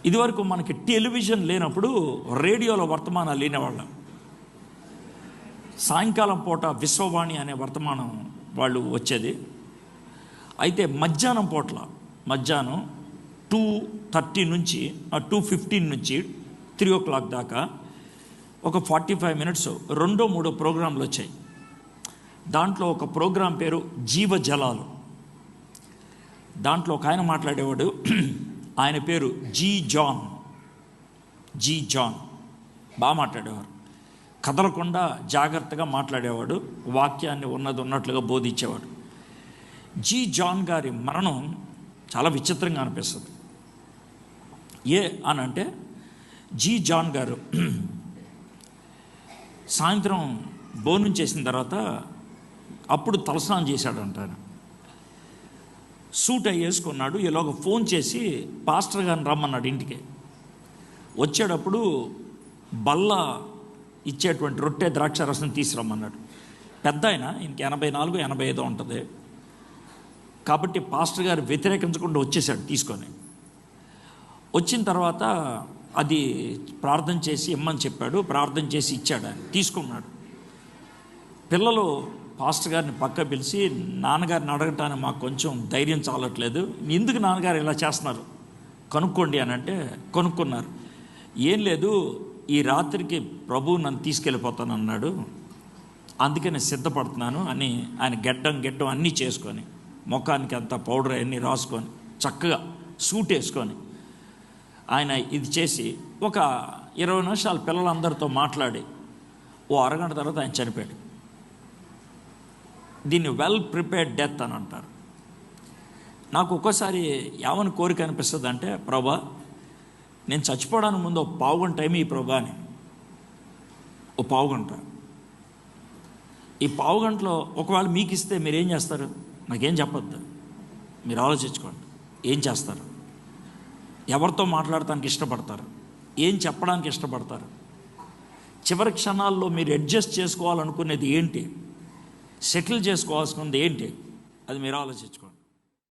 ఇదివరకు మనకి టెలివిజన్ లేనప్పుడు రేడియోలో వర్తమానాలు లేనివాళ్ళం. సాయంకాలం పూట విశ్వవాణి అనే వర్తమానం వాళ్ళు వచ్చేది. అయితే మధ్యాహ్నం 2:30 నుంచి 2:15 నుంచి 3 o'clock దాకా ఒక 45 minutes 2-3 ప్రోగ్రాంలు వచ్చాయి. దాంట్లో ఒక ప్రోగ్రాం పేరు జీవజలాలు. దాంట్లో ఒక ఆయన మాట్లాడేవాడు, ఆయన పేరు జీ జాన్. బాగా మాట్లాడేవారు, కదలకుండా జాగ్రత్తగా మాట్లాడేవాడు, వాక్యాన్ని ఉన్నట్లుగా బోధించేవాడు. జీ జాన్ గారి మరణం చాలా విచిత్రంగా అనిపిస్తుంది. అనంటే జీ జాన్ గారు సాయంత్రం భోజనం చేసిన తర్వాత అప్పుడు తలస్నానం చేశాడంట. ఆయన సూట్ వేసుకున్నాడు. ఈలోగా ఫోన్ చేసి పాస్టర్ గారిని రమ్మన్నాడు ఇంటికి. వచ్చేటప్పుడు బల్ల ఇచ్చేటువంటి రొట్టె ద్రాక్ష రసం తీసుకురమ్మన్నాడు. పెద్ద ఆయన, ఇంక 84-85 ఉంటుంది కాబట్టి పాస్టర్ గారు వ్యతిరేకించకుండా వచ్చేసాడు తీసుకొని. వచ్చిన తర్వాత అది ప్రార్థన చేసి ఇమ్మని చెప్పాడు. ప్రార్థన చేసి ఇచ్చాడు. ఆయన తీసుకున్నాడు. పిల్లలు పాస్టర్ గారిని పక్క పిలిచి, నాన్నగారిని అడగటానికి మాకు కొంచెం ధైర్యం చాలట్లేదు, ఎందుకు నాన్నగారు ఇలా చేస్తున్నారు కనుక్కోండి అని అంటే కనుక్కున్నారు. ఏం లేదు, ఈ రాత్రికి ప్రభువు నన్ను తీసుకెళ్ళిపోతాను అన్నాడు, అందుకని సిద్ధపడుతున్నాను అని ఆయన గెడ్డం అన్నీ చేసుకొని, ముఖానికి అంతా పౌడర్ అన్నీ రాసుకొని, చక్కగా సూట్ వేసుకొని ఆయన ఇది చేసి ఒక 20 నిమిషాలు పిల్లలందరితో మాట్లాడి ఓ అరగంట తర్వాత ఆయన చనిపోయాడు. దీన్ని వెల్ ప్రిపేర్డ్ డెత్ అని అంటారు. నాకు ఒక్కోసారి ఏమని కోరిక అనిపిస్తుంది అంటే, ప్రభా నేను చచ్చిపోవడానికి ముందు ఒక పావుగంట టైం ఈ ప్రభా అని, ఓ పావుగంట. ఈ పావుగంటలో ఒకవేళ మీకు ఇస్తే మీరేం చేస్తారు? నాకేం చెప్పొద్దు, మీరు ఆలోచించుకోండి. ఏం చేస్తారు? ఎవరితో మాట్లాడటానికి ఇష్టపడతారు? ఏం చెప్పడానికి ఇష్టపడతారు? చివరి క్షణాల్లో మీరు అడ్జస్ట్ చేసుకోవాలనుకునేది ఏంటి? సెటిల్ చేసుకోవాల్సింది ఏంటి? అది మీరు ఆలోచించుకోండి.